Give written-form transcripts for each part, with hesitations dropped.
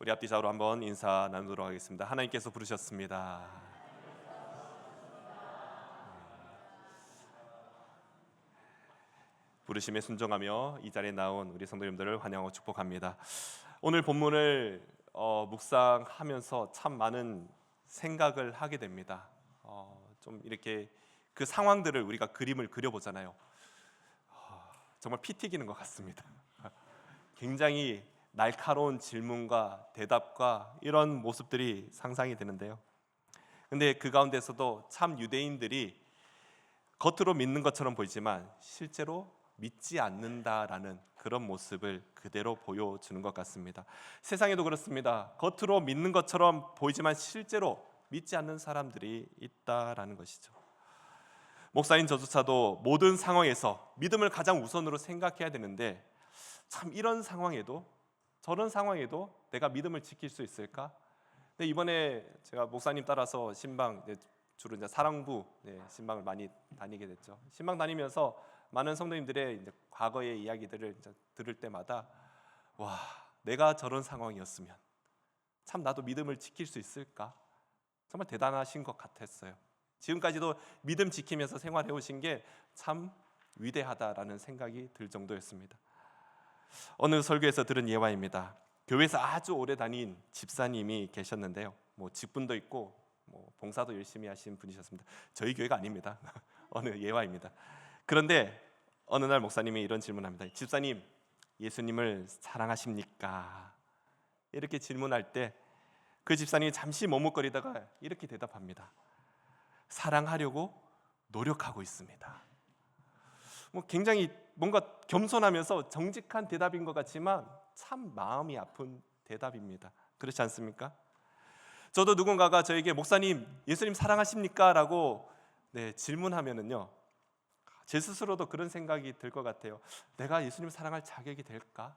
우리 앞뒤 좌우로 한번 인사 나누도록 하겠습니다. 하나님께서 부르셨습니다. 부르심에 순종하며 이 자리에 나온 우리 성도님들을 환영하고 축복합니다. 오늘 본문을 묵상하면서 참 많은 생각을 하게 됩니다. 좀 이렇게 그 상황들을 우리가 그림을 그려보잖아요. 정말 피 튀기는 것 같습니다. 굉장히 날카로운 질문과 대답과 이런 모습들이 상상이 되는데요. 근데 그 가운데서도 참 유대인들이 겉으로 믿는 것처럼 보이지만 실제로 믿지 않는다라는 그런 모습을 그대로 보여주는 것 같습니다. 세상에도 그렇습니다. 겉으로 믿는 것처럼 보이지만 실제로 믿지 않는 사람들이 있다라는 것이죠. 목사인 저조차도 모든 상황에서 믿음을 가장 우선으로 생각해야 되는데 참 이런 상황에도 저런 상황에도 내가 믿음을 지킬 수 있을까? 근데 이번에 제가 목사님 따라서 신방 주로 이제 사랑부 신방을 많이 다니게 됐죠. 신방 다니면서 많은 성도님들의 이제 과거의 이야기들을 이제 들을 때마다 와, 내가 저런 상황이었으면 참 나도 믿음을 지킬 수 있을까? 정말 대단하신 것 같았어요. 지금까지도 믿음 지키면서 생활해 오신 게 참 위대하다라는 생각이 들 정도였습니다. 어느 설교에서 들은 예화입니다. 교회에서 아주 오래 다닌 집사님이 계셨는데요. 직분도 있고 봉사도 열심히 하신 분이셨습니다. 저희 교회가 아닙니다. 어느 예화입니다. 그런데 어느 날 목사님이 이런 질문합니다. 집사님, 예수님을 사랑하십니까? 이렇게 질문할 때 그 집사님이 잠시 머뭇거리다가 이렇게 대답합니다. 사랑하려고 노력하고 있습니다. 굉장히 뭔가 겸손하면서 정직한 대답인 것 같지만 참 마음이 아픈 대답입니다. 그렇지 않습니까? 저도 누군가가 저에게 목사님 예수님 사랑하십니까? 라고 질문하면은요, 제 스스로도 그런 생각이 들 것 같아요. 내가 예수님 사랑할 자격이 될까?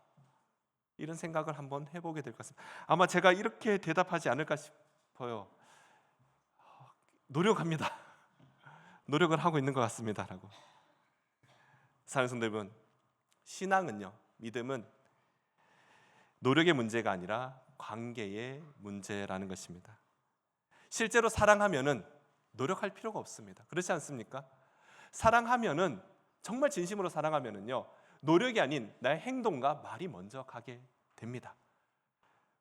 이런 생각을 한번 해보게 될 것 같습니다. 아마 제가 이렇게 대답하지 않을까 싶어요. 노력합니다. 노력을 하고 있는 것 같습니다. 라고. 사랑하는 성도 여러분, 신앙은요, 믿음은 노력의 문제가 아니라 관계의 문제라는 것입니다. 실제로 사랑하면은 노력할 필요가 없습니다. 그렇지 않습니까? 사랑하면은 정말 진심으로 사랑하면은요, 노력이 아닌 나의 행동과 말이 먼저 가게 됩니다.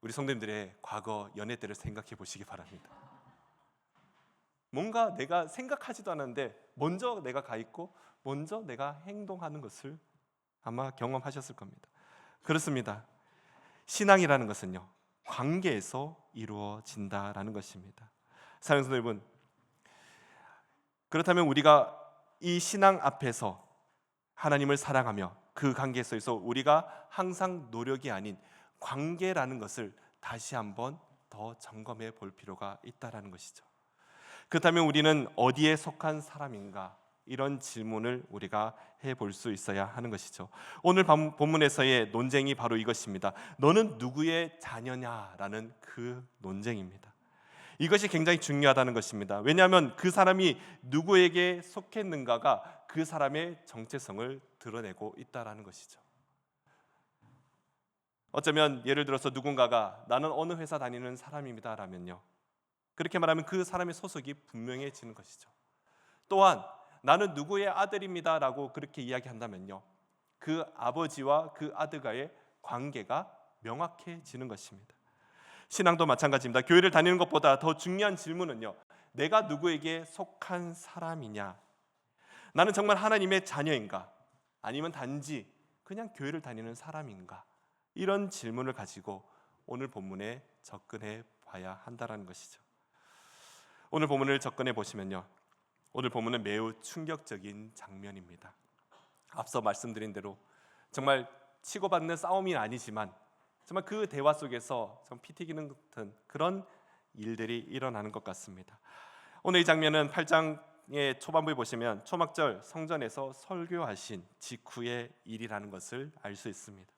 우리 성도님들의 과거 연애 때를 생각해 보시기 바랍니다. 뭔가 내가 생각하지도 않았는데 먼저 내가 가 있고 먼저 내가 행동하는 것을 아마 경험하셨을 겁니다. 그렇습니다. 신앙이라는 것은요, 관계에서 이루어진다라는 것입니다. 사랑하는 성도 여러분, 그렇다면 우리가 이 신앙 앞에서 하나님을 사랑하며 그 관계에 있어서 우리가 항상 노력이 아닌 관계라는 것을 다시 한번 더 점검해 볼 필요가 있다라는 것이죠. 그렇다면 우리는 어디에 속한 사람인가? 이런 질문을 우리가 해볼 수 있어야 하는 것이죠. 오늘 본문에서의 논쟁이 바로 이것입니다. 너는 누구의 자녀냐라는 그 논쟁입니다. 이것이 굉장히 중요하다는 것입니다. 왜냐하면 그 사람이 누구에게 속했는가가 그 사람의 정체성을 드러내고 있다는 것이죠. 어쩌면 예를 들어서 누군가가 나는 어느 회사 다니는 사람입니다 라면요, 그렇게 말하면 그 사람의 소속이 분명해지는 것이죠. 또한 나는 누구의 아들입니다 라고 그렇게 이야기한다면요, 그 아버지와 그 아들과의 관계가 명확해지는 것입니다. 신앙도 마찬가지입니다. 교회를 다니는 것보다 더 중요한 질문은요, 내가 누구에게 속한 사람이냐? 나는 정말 하나님의 자녀인가? 아니면 단지 그냥 교회를 다니는 사람인가? 이런 질문을 가지고 오늘 본문에 접근해 봐야 한다는 것이죠. 오늘 본문을 접근해 보시면요, 오늘 본문은 매우 충격적인 장면입니다. 앞서 말씀드린 대로 정말 치고받는 싸움이 아니지만 정말 그 대화 속에서 좀 피 튀기는 듯한 그런 일들이 일어나는 것 같습니다. 오늘 이 장면은 8장의 초반부에 보시면 초막절 성전에서 설교하신 직후의 일이라는 것을 알 수 있습니다.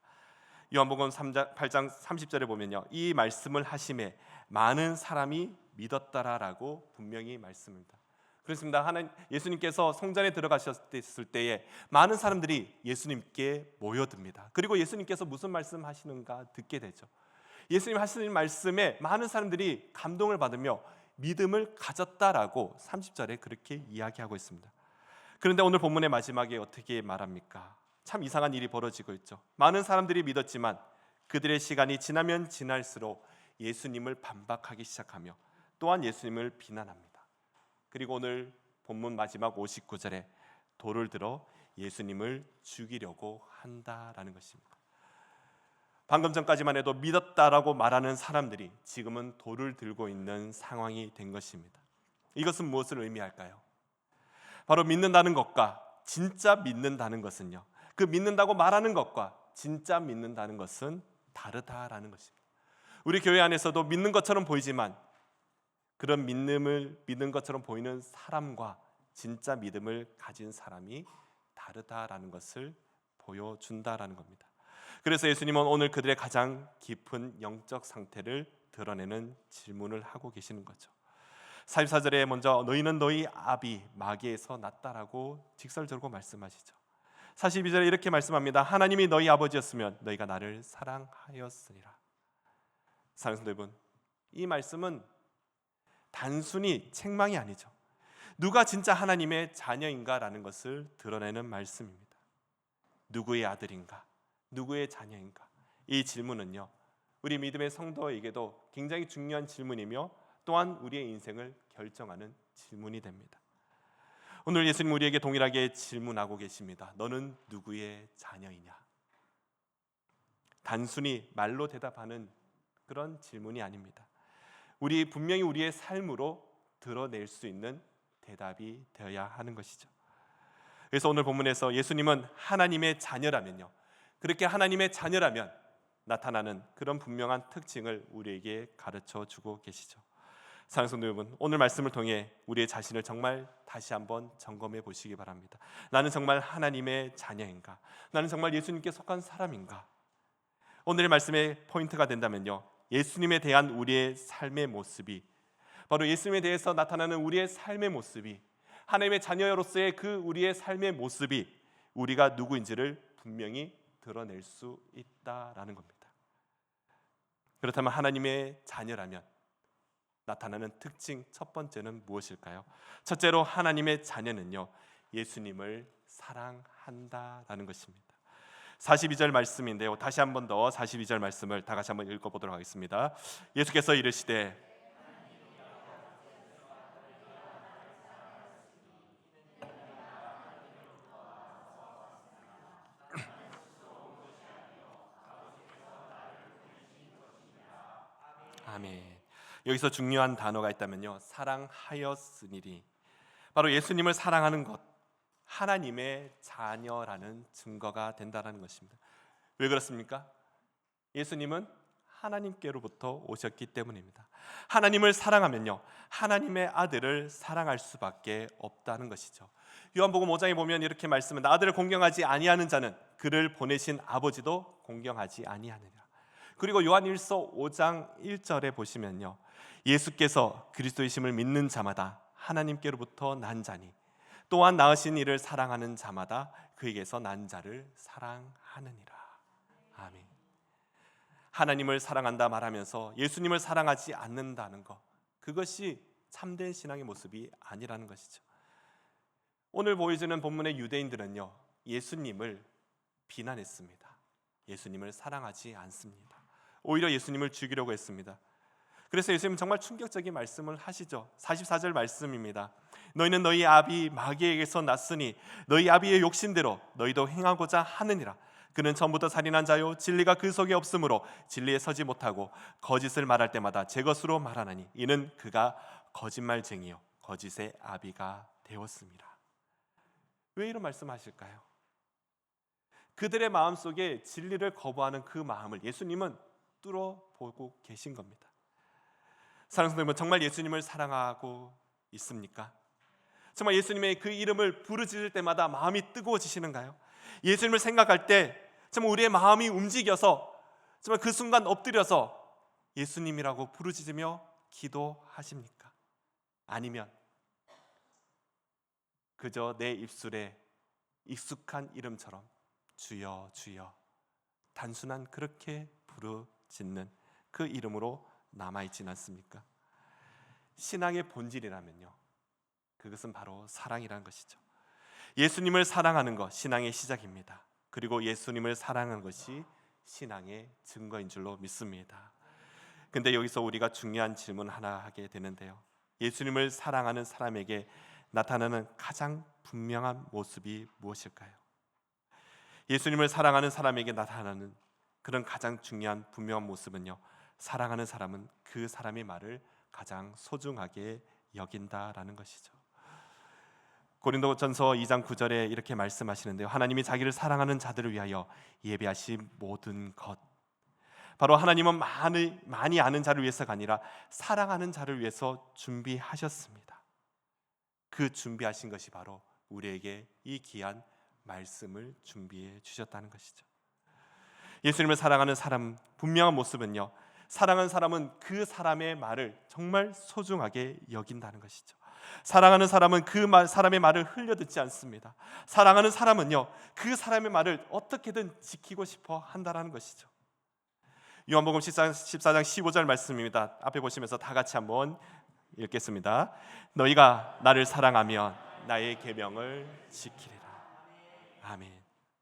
요한복음 8장 30절에 보면요, 이 말씀을 하심에 많은 사람이 믿었다라고 분명히 말씀합니다. 그렇습니다. 예수님께서 성전에 들어가셨을 때에 많은 사람들이 예수님께 모여듭니다. 그리고 예수님께서 무슨 말씀하시는가 듣게 되죠. 예수님 하시는 말씀에 많은 사람들이 감동을 받으며 믿음을 가졌다라고 30절에 그렇게 이야기하고 있습니다. 그런데 오늘 본문의 마지막에 어떻게 말합니까? 참 이상한 일이 벌어지고 있죠. 많은 사람들이 믿었지만 그들의 시간이 지나면 지날수록 예수님을 반박하기 시작하며 또한 예수님을 비난합니다. 그리고 오늘 본문 마지막 59절에 돌을 들어 예수님을 죽이려고 한다라는 것입니다. 방금 전까지만 해도 믿었다라고 말하는 사람들이 지금은 돌을 들고 있는 상황이 된 것입니다. 이것은 무엇을 의미할까요? 바로 믿는다는 것과 진짜 믿는다는 것은요, 그 믿는다고 말하는 것과 진짜 믿는다는 것은 다르다라는 것입니다. 우리 교회 안에서도 믿는 것처럼 보이지만 그런 믿음을 믿는 것처럼 보이는 사람과 진짜 믿음을 가진 사람이 다르다라는 것을 보여준다라는 겁니다. 그래서 예수님은 오늘 그들의 가장 깊은 영적 상태를 드러내는 질문을 하고 계시는 거죠. 44절에 먼저 너희는 너희 아비 마귀에서 났다라고 직설적으로 말씀하시죠. 42절에 이렇게 말씀합니다. 하나님이 너희 아버지였으면 너희가 나를 사랑하였으리라. 사랑하는 여러분, 이 말씀은 단순히 책망이 아니죠. 누가 진짜 하나님의 자녀인가라는 것을 드러내는 말씀입니다. 누구의 아들인가? 누구의 자녀인가? 이 질문은요, 우리 믿음의 성도에게도 굉장히 중요한 질문이며 또한 우리의 인생을 결정하는 질문이 됩니다. 오늘 예수님 우리에게 동일하게 질문하고 계십니다. 너는 누구의 자녀이냐? 단순히 말로 대답하는 그런 질문이 아닙니다. 우리 분명히 우리의 삶으로 드러낼 수 있는 대답이 되어야 하는 것이죠. 그래서 오늘 본문에서 예수님은 하나님의 자녀라면요, 그렇게 하나님의 자녀라면 나타나는 그런 분명한 특징을 우리에게 가르쳐 주고 계시죠. 사랑하는 성도 여러분, 오늘 말씀을 통해 우리의 자신을 정말 다시 한번 점검해 보시기 바랍니다. 나는 정말 하나님의 자녀인가? 나는 정말 예수님께 속한 사람인가? 오늘의 말씀의 포인트가 된다면요, 예수님에 대한 우리의 삶의 모습이, 바로 예수님에 대해서 나타나는 우리의 삶의 모습이, 하나님의 자녀로서의 그 우리의 삶의 모습이 우리가 누구인지를 분명히 드러낼 수 있다라는 겁니다. 그렇다면 하나님의 자녀라면 나타나는 특징 첫 번째는 무엇일까요? 첫째로 하나님의 자녀는요, 예수님을 사랑한다라는 것입니다. 42절 말씀인데요, 다시 한 번 더 42절 말씀을 다 같이 한번 읽어보도록 하겠습니다. 예수께서 이르시되 아멘. 여기서 중요한 단어가 있다면요, 사랑하였으니리. 바로 예수님을 사랑하는 것, 하나님의 자녀라는 증거가 된다는 것입니다. 왜 그렇습니까? 예수님은 하나님께로부터 오셨기 때문입니다. 하나님을 사랑하면요, 하나님의 아들을 사랑할 수밖에 없다는 것이죠. 요한복음 5장에 보면 이렇게 말씀합니다. 아들을 공경하지 아니하는 자는 그를 보내신 아버지도 공경하지 아니하느니라. 그리고 요한일서 5장 1절에 보시면요, 예수께서 그리스도이심을 믿는 자마다 하나님께로부터 난 자니 또한 낳으신 이를 사랑하는 자마다 그에게서 난 자를 사랑하느니라. 아멘. 하나님을 사랑한다 말하면서 예수님을 사랑하지 않는다는 것, 그것이 참된 신앙의 모습이 아니라는 것이죠. 오늘 보여주는 본문의 유대인들은요, 예수님을 비난했습니다. 예수님을 사랑하지 않습니다. 오히려 예수님을 죽이려고 했습니다. 그래서 예수님은 정말 충격적인 말씀을 하시죠. 44절 말씀입니다. 너희는 너희 아비 마귀에게서 났으니 너희 아비의 욕심대로 너희도 행하고자 하느니라. 그는 처음부터 살인한 자요 진리가 그 속에 없으므로 진리에 서지 못하고 거짓을 말할 때마다 제 것으로 말하나니 이는 그가 거짓말쟁이요 거짓의 아비가 되었습니다. 왜 이런 말씀하실까요? 그들의 마음속에 진리를 거부하는 그 마음을 예수님은 뚫어보고 계신 겁니다. 사랑하는 성도 여러분, 정말 예수님을 사랑하고 있습니까? 정말 예수님의 그 이름을 부르짖을 때마다 마음이 뜨거워지시는가요? 예수님을 생각할 때 정말 우리의 마음이 움직여서 정말 그 순간 엎드려서 예수님이라고 부르짖으며 기도하십니까? 아니면 그저 내 입술에 익숙한 이름처럼 주여 주여 단순한 그렇게 부르짖는 그 이름으로 남아있지는 않습니까? 신앙의 본질이라면요, 그것은 바로 사랑이라는 것이죠. 예수님을 사랑하는 것, 신앙의 시작입니다. 그리고 예수님을 사랑하는 것이 신앙의 증거인 줄로 믿습니다. 근데 여기서 우리가 중요한 질문 하나 하게 되는데요, 예수님을 사랑하는 사람에게 나타나는 가장 분명한 모습이 무엇일까요? 예수님을 사랑하는 사람에게 나타나는 그런 가장 중요한 분명한 모습은요, 사랑하는 사람은 그 사람의 말을 가장 소중하게 여긴다라는 것이죠. 고린도전서 2장 9절에 이렇게 말씀하시는데요, 하나님이 자기를 사랑하는 자들을 위하여 예비하신 모든 것, 바로 하나님은 많이 아는 자를 위해서가 아니라 사랑하는 자를 위해서 준비하셨습니다. 그 준비하신 것이 바로 우리에게 이 귀한 말씀을 준비해 주셨다는 것이죠. 예수님을 사랑하는 사람 분명한 모습은요, 사랑하는 사람은 그 사람의 말을 정말 소중하게 여긴다는 것이죠. 사랑하는 사람은 사람의 말을 흘려듣지 않습니다. 사랑하는 사람은요, 그 사람의 말을 어떻게든 지키고 싶어 한다라는 것이죠. 요한복음 14장 15절 말씀입니다. 앞에 보시면서 다 같이 한번 읽겠습니다. 너희가 나를 사랑하면 나의 계명을 지키리라. 아멘.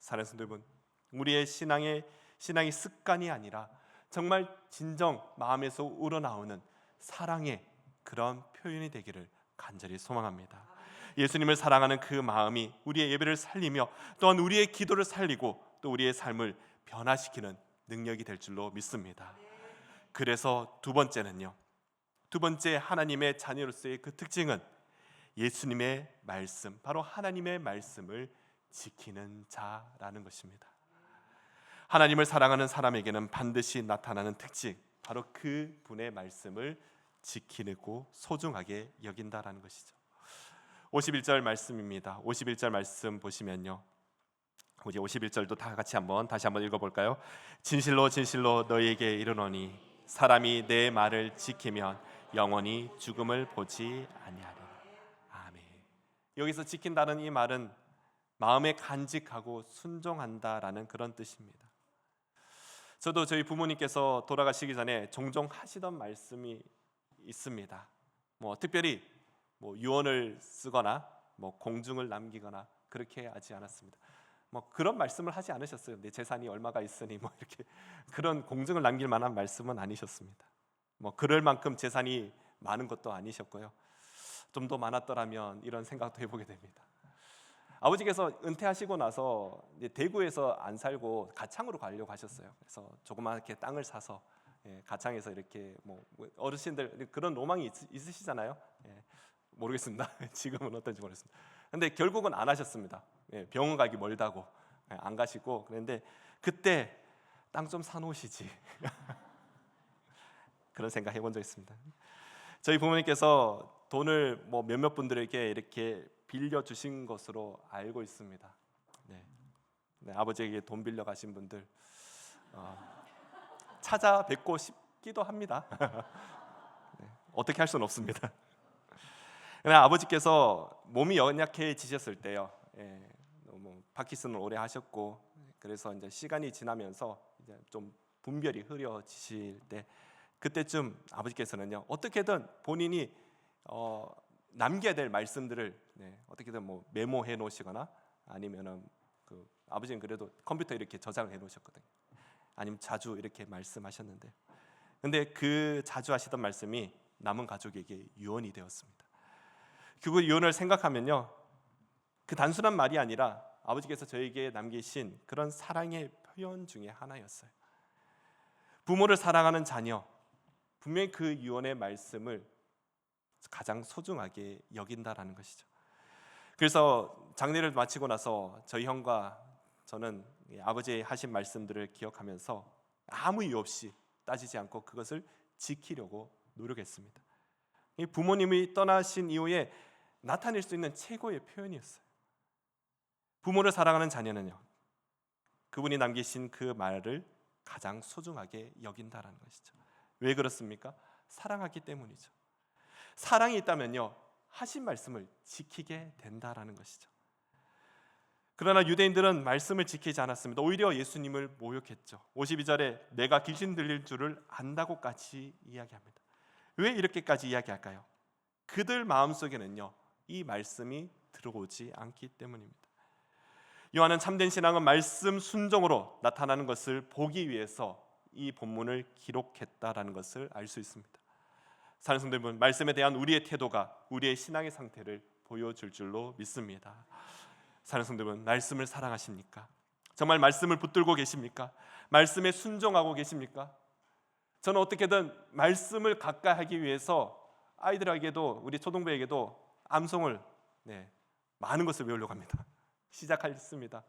사랑하는 성도 여러분, 우리의 신앙이 습관이 아니라 정말 진정 마음에서 우러나오는 사랑의 그런 표현이 되기를 간절히 소망합니다. 예수님을 사랑하는 그 마음이 우리의 예배를 살리며 또한 우리의 기도를 살리고 또 우리의 삶을 변화시키는 능력이 될 줄로 믿습니다. 그래서 두 번째 하나님의 자녀로서의 그 특징은 예수님의 말씀, 바로 하나님의 말씀을 지키는 자라는 것입니다. 하나님을 사랑하는 사람에게는 반드시 나타나는 특징, 바로 그 분의 말씀을 지키고 소중하게 여긴다라는 것이죠. 51절 말씀입니다. 51절 말씀 보시면요, 우리 51절도 다 같이 다시 한번 읽어볼까요? 진실로 진실로 너희에게 이르노니 사람이 내 말을 지키면 영원히 죽음을 보지 아니하리라. 아멘. 여기서 지킨다는 이 말은 마음에 간직하고 순종한다라는 그런 뜻입니다. 저도 저희 부모님께서 돌아가시기 전에 종종 하시던 말씀이 있습니다. 특별히 유언을 쓰거나 공중을 남기거나 그렇게 하지 않았습니다. 그런 말씀을 하지 않으셨어요. 내 재산이 얼마가 있으니 이렇게 그런 공증을 남길 만한 말씀은 아니셨습니다. 그럴 만큼 재산이 많은 것도 아니셨고요. 좀 더 많았더라면 이런 생각도 해보게 됩니다. 아버지께서 은퇴하시고 나서 이제 대구에서 안 살고 가창으로 가려고 하셨어요. 그래서 조그맣게 땅을 사서 가창에서 이렇게 어르신들 그런 로망이 있으시잖아요. 모르겠습니다. 지금은 어떤지 모르겠습니다. 근데 결국은 안 하셨습니다. 병원 가기 멀다고 안 가시고, 그런데 그때 땅 좀 사놓으시지 그런 생각 해본 적 있습니다. 저희 부모님께서 돈을 몇몇 분들에게 이렇게 빌려 주신 것으로 알고 있습니다. 아버지에게 돈 빌려 가신 분들 찾아뵙고 싶기도 합니다. 어떻게 할 수는 없습니다. 그러나 아버지께서 몸이 연약해지셨을 때요, 파킨슨을 오래 하셨고, 그래서 이제 시간이 지나면서 이제 좀 분별이 흐려지실 때, 그때쯤 아버지께서는요, 어떻게든 본인이 남겨야 될 말씀들을 어떻게든 메모해 놓으시거나, 아니면은 아버지는 그래도 컴퓨터 이렇게 저장을 해 놓으셨거든요. 아니면 자주 이렇게 말씀하셨는데, 근데 그 자주 하시던 말씀이 남은 가족에게 유언이 되었습니다. 그 유언을 생각하면요, 그 단순한 말이 아니라 아버지께서 저에게 남기신 그런 사랑의 표현 중에 하나였어요. 부모를 사랑하는 자녀, 분명히 그 유언의 말씀을 가장 소중하게 여긴다라는 것이죠. 그래서 장례를 마치고 나서 저희 형과 저는 아버지의 하신 말씀들을 기억하면서 아무 이유 없이 따지지 않고 그것을 지키려고 노력했습니다. 이 부모님이 떠나신 이후에 나타낼 수 있는 최고의 표현이었어요. 부모를 사랑하는 자녀는요, 그분이 남기신 그 말을 가장 소중하게 여긴다라는 것이죠. 왜 그렇습니까? 사랑하기 때문이죠. 사랑이 있다면요, 하신 말씀을 지키게 된다라는 것이죠. 그러나 유대인들은 말씀을 지키지 않았습니다. 오히려 예수님을 모욕했죠. 52절에 내가 귀신 들릴 줄을 안다고까지 이야기합니다. 왜 이렇게까지 이야기할까요? 그들 마음속에는요, 이 말씀이 들어오지 않기 때문입니다. 요한은 참된 신앙은 말씀 순종으로 나타나는 것을 보기 위해서 이 본문을 기록했다라는 것을 알 수 있습니다. 사랑하는 성도 여러분, 말씀에 대한 우리의 태도가 우리의 신앙의 상태를 보여줄 줄로 믿습니다. 사랑하는 성도 여러분, 말씀을 사랑하십니까? 정말 말씀을 붙들고 계십니까? 말씀에 순종하고 계십니까? 저는 어떻게든 말씀을 가까이 하기 위해서 아이들에게도, 우리 초등부에게도 암송을 많은 것을 외우려고 합니다. 시작했습니다.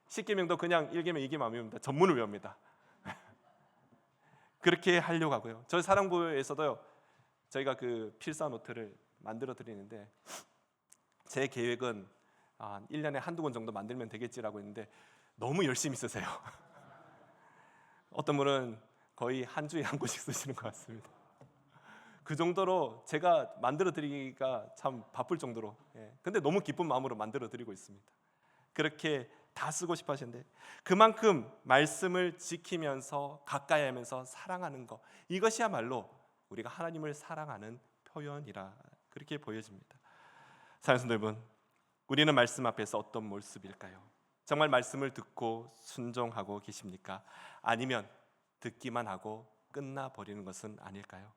10계명도 그냥 1계명, 2계명 안 외웁니다. 전문을 외웁니다. 그렇게 하려고 하고요. 저희 사랑부에서도요, 저희가 그 필사 노트를 만들어 드리는데 제 계획은 1년에 한두 권 정도 만들면 되겠지라고 했는데 너무 열심히 쓰세요. 어떤 분은 거의 한 주에 한 권씩 쓰시는 것 같습니다. 그 정도로 제가 만들어 드리기가 참 바쁠 정도로, 근데 너무 기쁜 마음으로 만들어 드리고 있습니다. 그렇게 다 쓰고 싶어 하시는데 그만큼 말씀을 지키면서 가까이 하면서 사랑하는 것, 이것이야말로 우리가 하나님을 사랑하는 표현이라 그렇게 보여집니다. 사랑하는 성도 여러분, 우리는 말씀 앞에서 어떤 모습일까요? 정말 말씀을 듣고 순종하고 계십니까? 아니면 듣기만 하고 끝나버리는 것은 아닐까요?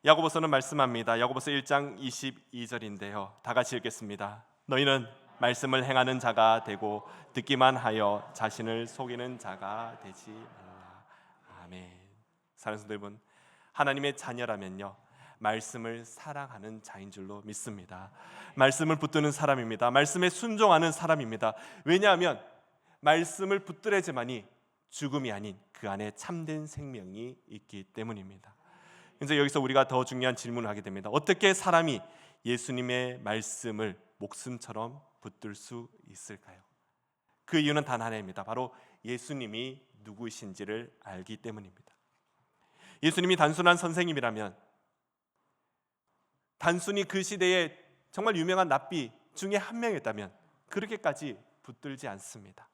야고보서는 말씀합니다. 야고보서 1장 22절인데요, 다 같이 읽겠습니다. 너희는 말씀을 행하는 자가 되고 듣기만 하여 자신을 속이는 자가 되지 말라. 아멘. 사랑하는 성도 여러분, 하나님의 자녀라면요, 말씀을 사랑하는 자인 줄로 믿습니다. 말씀을 붙드는 사람입니다. 말씀에 순종하는 사람입니다. 왜냐하면 말씀을 붙들어야지만이 죽음이 아닌 그 안에 참된 생명이 있기 때문입니다. 그래서 여기서 우리가 더 중요한 질문을 하게 됩니다. 어떻게 사람이 예수님의 말씀을 목숨처럼 붙들 수 있을까요? 그 이유는 단 하나입니다. 바로 예수님이 누구이신지를 알기 때문입니다. 예수님이 단순한 선생님이라면, 단순히 그 시대에 정말 유명한 랍비 중에 한 명이었다면 그렇게까지 붙들지 않습니다.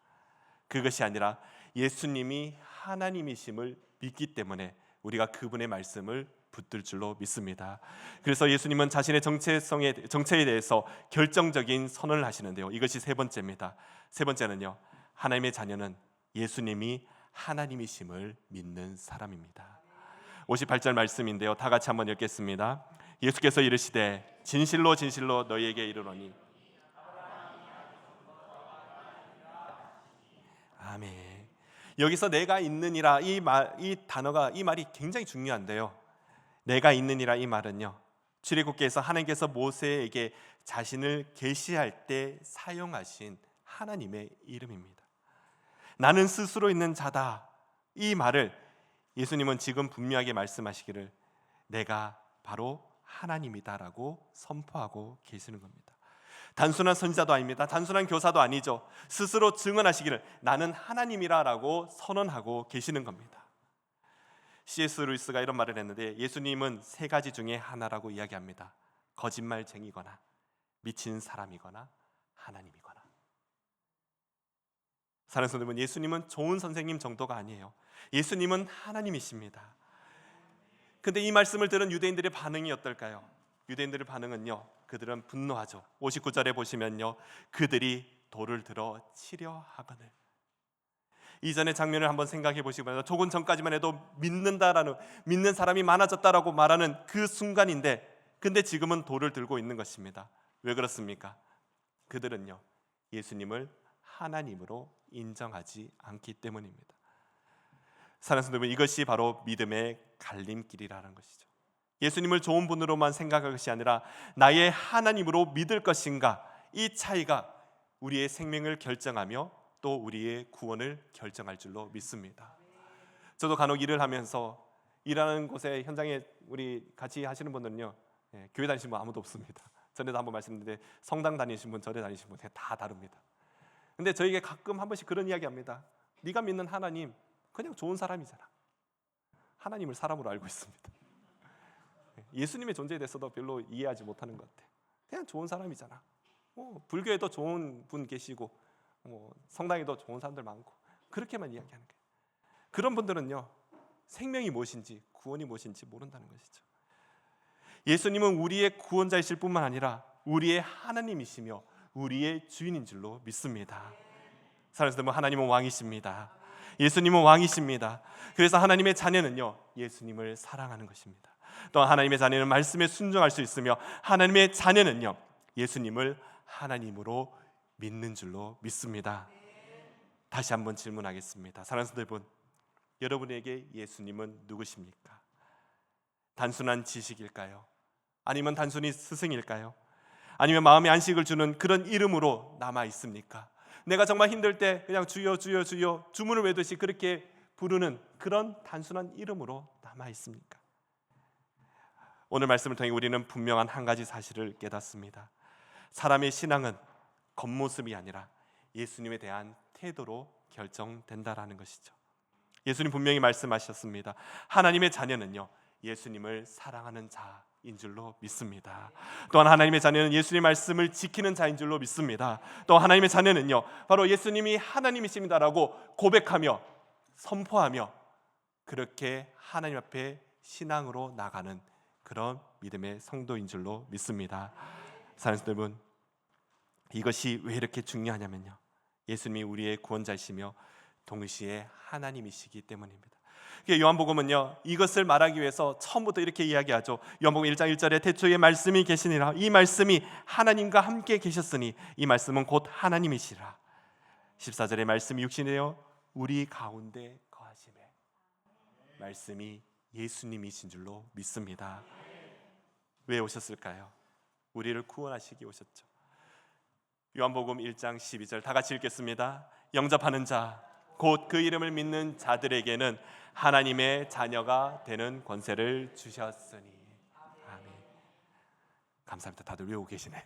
그것이 아니라 예수님이 하나님이심을 믿기 때문에 우리가 그분의 말씀을 붙들 줄로 믿습니다. 그래서 예수님은 자신의 정체에 대해서 결정적인 선언을 하시는데요, 이것이 세 번째입니다. 세 번째는요, 하나님의 자녀는 예수님이 하나님이심을 믿는 사람입니다. 58절 말씀인데요, 다 같이 한번 읽겠습니다. 예수께서 이르시되 진실로 진실로 너희에게 이르노니. 아멘. 여기서 내가 있느니라, 이 단어가, 이 말이 굉장히 중요한데요, 내가 있느니라 이 말은요, 출애굽기에서 하나님께서 모세에게 자신을 계시할 때 사용하신 하나님의 이름입니다. 나는 스스로 있는 자다, 이 말을 예수님은 지금 분명하게 말씀하시기를 내가 바로 하나님이다라고 선포하고 계시는 겁니다. 단순한 선지자도 아닙니다. 단순한 교사도 아니죠. 스스로 증언하시기를 나는 하나님이라고 선언하고 계시는 겁니다. C.S. 루이스가 이런 말을 했는데 예수님은 세 가지 중에 하나라고 이야기합니다. 거짓말쟁이거나 미친 사람이거나 하나님이거나. 사랑하는 성도 여러분, 예수님은 좋은 선생님 정도가 아니에요. 예수님은 하나님이십니다. 근데 이 말씀을 들은 유대인들의 반응이 어떨까요? 유대인들의 반응은요, 그들은 분노하죠. 59절에 보시면요, 그들이 돌을 들어 치려 하거늘. 이전의 장면을 한번 생각해 보시면 조금 전까지만 해도 믿는 사람이 많아졌다라고 말하는 그 순간인데, 근데 지금은 돌을 들고 있는 것입니다. 왜 그렇습니까? 그들은요, 예수님을 하나님으로 인정하지 않기 때문입니다. 사랑하는 성도 여러분, 이것이 바로 믿음의 갈림길이라는 것이죠. 예수님을 좋은 분으로만 생각할 것이 아니라 나의 하나님으로 믿을 것인가, 이 차이가 우리의 생명을 결정하며 또 우리의 구원을 결정할 줄로 믿습니다. 저도 간혹 일을 하면서 일하는 곳에 현장에 우리 같이 하시는 분들은요, 교회 다니시는 분 아무도 없습니다. 전에도 한번 말씀드렸는데 성당 다니신 분, 절에 다니신 분 다 다릅니다. 근데 저에게 가끔 한 번씩 그런 이야기합니다. 네가 믿는 하나님 그냥 좋은 사람이잖아. 하나님을 사람으로 알고 있습니다. 예수님의 존재에 대해서도 별로 이해하지 못하는 것 같아. 그냥 좋은 사람이잖아. 불교에도 좋은 분 계시고 뭐 성당에도 좋은 사람들 많고 그렇게만 이야기하는 거예요. 그런 분들은요, 생명이 무엇인지, 구원이 무엇인지 모른다는 것이죠. 예수님은 우리의 구원자이실 뿐만 아니라 우리의 하나님이시며 우리의 주인인 줄로 믿습니다. 사랑하는 여러분, 하나님은 왕이십니다. 예수님은 왕이십니다. 그래서 하나님의 자녀는요, 예수님을 사랑하는 것입니다. 또한 하나님의 자녀는 말씀에 순종할 수 있으며 하나님의 자녀는요, 예수님을 하나님으로 믿는 줄로 믿습니다. 다시 한번 질문하겠습니다. 사랑하는 여러분, 여러분에게 예수님은 누구십니까? 단순한 지식일까요? 아니면 단순히 스승일까요? 아니면 마음의 안식을 주는 그런 이름으로 남아 있습니까? 내가 정말 힘들 때 그냥 주여 주여 주여 주문을 외우듯이 그렇게 부르는 그런 단순한 이름으로 남아 있습니까? 오늘 말씀을 통해 우리는 분명한 한 가지 사실을 깨닫습니다. 사람의 신앙은 겉모습이 아니라 예수님에 대한 태도로 결정된다라는 것이죠. 예수님 분명히 말씀하셨습니다. 하나님의 자녀는요, 예수님을 사랑하는 자인 줄로 믿습니다. 또한 하나님의 자녀는 예수님의 말씀을 지키는 자인 줄로 믿습니다. 또 하나님의 자녀는요, 바로 예수님이 하나님이십니다라고 고백하며 선포하며 그렇게 하나님 앞에 신앙으로 나가는 그런 믿음의 성도인 줄로 믿습니다. 사랑하는 여러분, 이것이 왜 이렇게 중요하냐면요, 예수님이 우리의 구원자이시며 동시에 하나님이시기 때문입니다. 요한복음은요, 이것을 말하기 위해서 처음부터 이렇게 이야기하죠. 요한복음 1장 1절에 태초에 말씀이 계시니라, 이 말씀이 하나님과 함께 계셨으니 이 말씀은 곧 하나님이시라. 14절에 말씀이 육신이 되어 우리 가운데 거하시매, 말씀이 예수님이신 줄로 믿습니다. 왜 오셨을까요? 우리를 구원하시기 오셨죠. 요한복음 1장 12절 다 같이 읽겠습니다. 영접하는 자, 곧 그 이름을 믿는 자들에게는 하나님의 자녀가 되는 권세를 주셨으니. 아멘. 감사합니다. 다들 외우고 계시네요.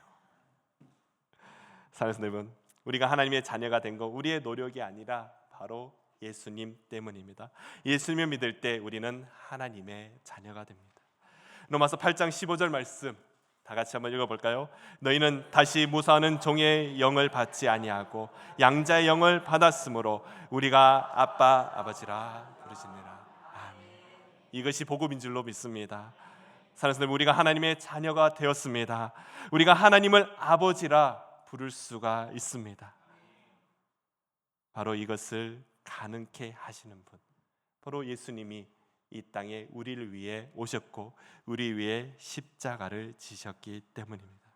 사랑하는 여러분, 우리가 하나님의 자녀가 된 거 우리의 노력이 아니라 바로 예수님 때문입니다. 예수님을 믿을 때 우리는 하나님의 자녀가 됩니다. 로마서 8장 15절 말씀 다 같이 한번 읽어볼까요? 너희는 다시 무사하는 종의 영을 받지 아니하고 양자의 영을 받았으므로 우리가 아빠 아버지라 부르시니라. 아멘. 이것이 복음인 줄로 믿습니다. 사랑하는 여러분, 우리가 하나님의 자녀가 되었습니다. 우리가 하나님을 아버지라 부를 수가 있습니다. 바로 이것을 가능케 하시는 분, 바로 예수님이 이 땅에 우리를 위해 오셨고 우리 위해 십자가를 지셨기 때문입니다.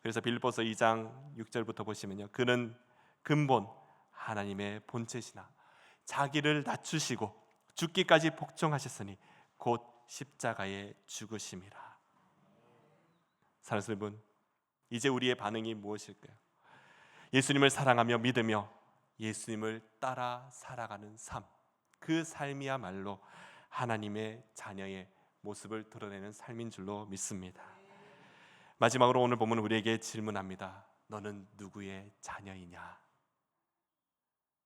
그래서 빌립보서 2장 6절부터 보시면요, 그는 근본 하나님의 본체시나 자기를 낮추시고 죽기까지 복종하셨으니 곧 십자가에 죽으심이라. 사랑하는 여러분, 이제 우리의 반응이 무엇일까요? 예수님을 사랑하며 믿으며 예수님을 따라 살아가는 삶, 그 삶이야말로 하나님의 자녀의 모습을 드러내는 삶인 줄로 믿습니다. 마지막으로 오늘 본문은 우리에게 질문합니다. 너는 누구의 자녀이냐?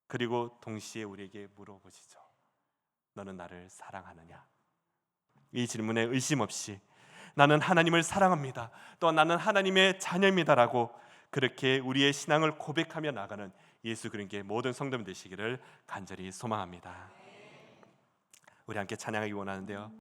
그리고 동시에 우리에게 물어보시죠. 너는 나를 사랑하느냐? 이 질문에 의심 없이 나는 하나님을 사랑합니다, 또한 나는 하나님의 자녀입니다라고 그렇게 우리의 신앙을 고백하며 나가는 예수 그리스도의 모든 성도님 되시기를 간절히 소망합니다. 우리 함께 찬양하기 원하는데요.